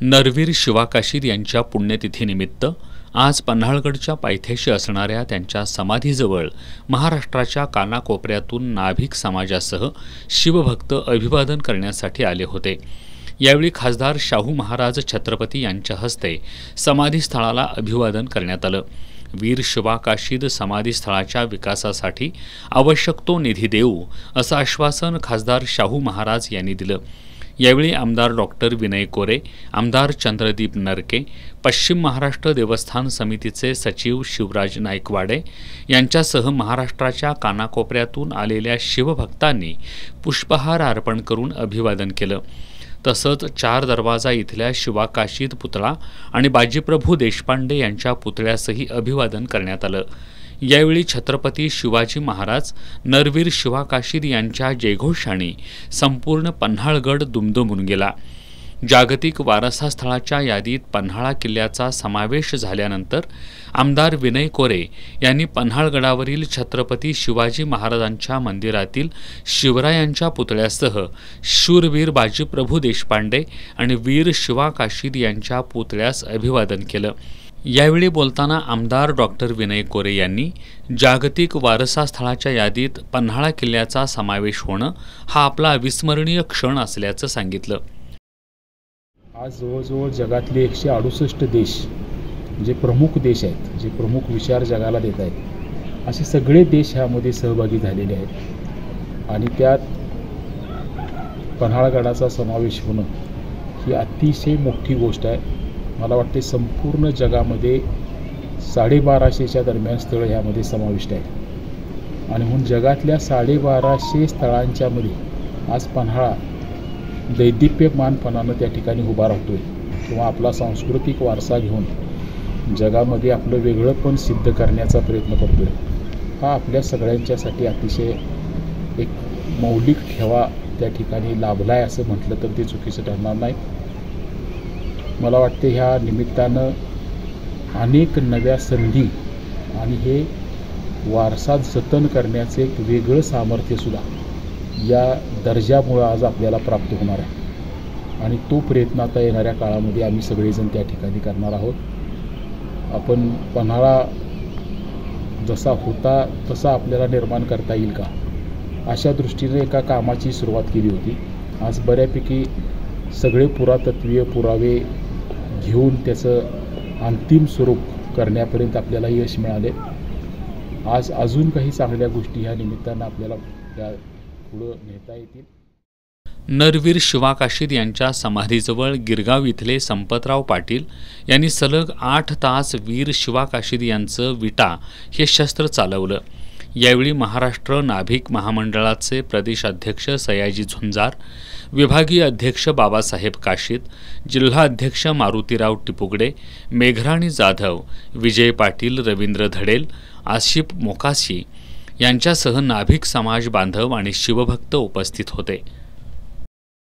नरवीर शिवा काशीद यांच्या पुण्यतिथीनिमित्त आज पन्हाळगडच्या पायथ्याशी असणाऱ्या त्यांच्या समाधीजवळ महाराष्ट्राच्या कानाकोपऱ्यातून नाभिक समाजासह शिवभक्त अभिवादन करण्यासाठी आले होते। यावेळी खासदार शाहू महाराज छत्रपती यांच्या हस्ते समाधीस्थळाला अभिवादन करण्यात आलं। वीर शिवा काशीद समाधीस्थळाच्या विकासासाठी आवश्यक तो निधी देऊ असं आश्वासन खासदार शाहू महाराज यांनी दिलं। यावेळी आमदार डॉक्टर विनय कोरे, आमदार चंद्रदीप नरके, पश्चिम महाराष्ट्र देवस्थान समितीचे सचिव शिवराज नाईकवाडे यांच्यासह महाराष्ट्राच्या कानाकोपऱ्यातून आलेल्या शिवभक्तांनी पुष्पहार अर्पण करून अभिवादन केलं। तसंच चार दरवाजा इथल्या शिवा काशीद पुतळा आणि बाजीप्रभू देशपांडे यांच्या पुतळ्यासही अभिवादन करण्यात आलं। यावेळी छत्रपती शिवाजी महाराज, नरवीर शिवा काशीद यांच्या जयघोषाने संपूर्ण पन्हाळगड दुमदुमून गेला। जागतिक वारसा स्थळाच्या यादीत पन्हाळा किल्ल्याचा समावेश झाल्यानंतर आमदार विनय कोरे यांनी पन्हाळगडावरील छत्रपती शिवाजी महाराजांच्या मंदिरातील शिवरायांच्या पुतळ्यासह शूरवीर बाजीप्रभू देशपांडे आणि वीर शिवा काशीद यांच्या पुतळ्यास अभिवादन केलं। यावेळी बोलताना आमदार डॉक्टर विनय कोरे यांनी जागतिक वारसा स्थळाच्या यादीत पन्हाळा किल्ल्याचा समावेश होणं हा आपला अविस्मरणीय क्षण असल्याचं सांगितलं। आज जवळजवळ जगातले 168 देश जे प्रमुख देश आहेत, जे प्रमुख विचार जगाला देत आहेत, असे सगळे देश ह्यामध्ये सहभागी झालेले आहेत आणि त्यात पन्हाळगडाचा समावेश होणं ही अतिशय मोठी गोष्ट आहे। मला वाटते संपूर्ण जगामध्ये 1250च्या दरम्यान स्थळं ह्यामध्ये समाविष्ट आहेत आणि म्हणून जगातल्या 1250 स्थळांच्या मध्ये आज पन्हाळा दैदिप्यमानपणानं त्या ठिकाणी उभा राहतोय किंवा आपला सांस्कृतिक वारसा घेऊन जगामध्ये आपलं वेगळंपण सिद्ध करण्याचा प्रयत्न करतोय। हा आपल्या सगळ्यांच्यासाठी अतिशय एक मौलिक ठेवा त्या ठिकाणी लाभला आहे असं म्हटलं तर ते चुकीचं ठरणार नाही। मला वाटते ह्या निमित्तानं अनेक नव्या संधी आणि हे वारसा जतन करण्याचे एक वेगळं सामर्थ्यसुद्धा या दर्जामुळं आज आपल्याला प्राप्त होणार आहे आणि तो प्रयत्न आता येणाऱ्या काळामध्ये आम्ही सगळेजण त्या ठिकाणी करणार आहोत। आपण पन्हाळा जसा होता तसा आपल्याला निर्माण करता येईल का, अशा दृष्टीने एका कामाची सुरुवात केली होती। आज बऱ्यापैकी सगळे पुरातत्वीय पुरावे घेऊन त्याचं अंतिम स्वरूप करण्यापर्यंत आपल्याला यश मिळाले। आज अजून काही चांगल्या गोष्टी ह्या निमित्तानं आपल्याला पुढं नेता येतील। नरवीर शिवा काशीद यांच्या समाधीजवळ गिरगाव इथले संपतराव पाटील यांनी सलग 8 तास वीर शिवा काशीद यांचं विटा हे शस्त्र चालवलं। यावेळी महाराष्ट्र नाभिक महामंडळाचे प्रदेशाध्यक्ष सयाजी झुंजार, विभागीय अध्यक्ष बाबासाहेब काशीद, जिल्हा अध्यक्ष मारुतीराव टिपुगडे, मेघराणी जाधव, विजय पाटील, रवींद्र धडेल, आशिफ मोकाशी यांच्यासह नाभिक समाज बांधव आणि शिवभक्त उपस्थित होते।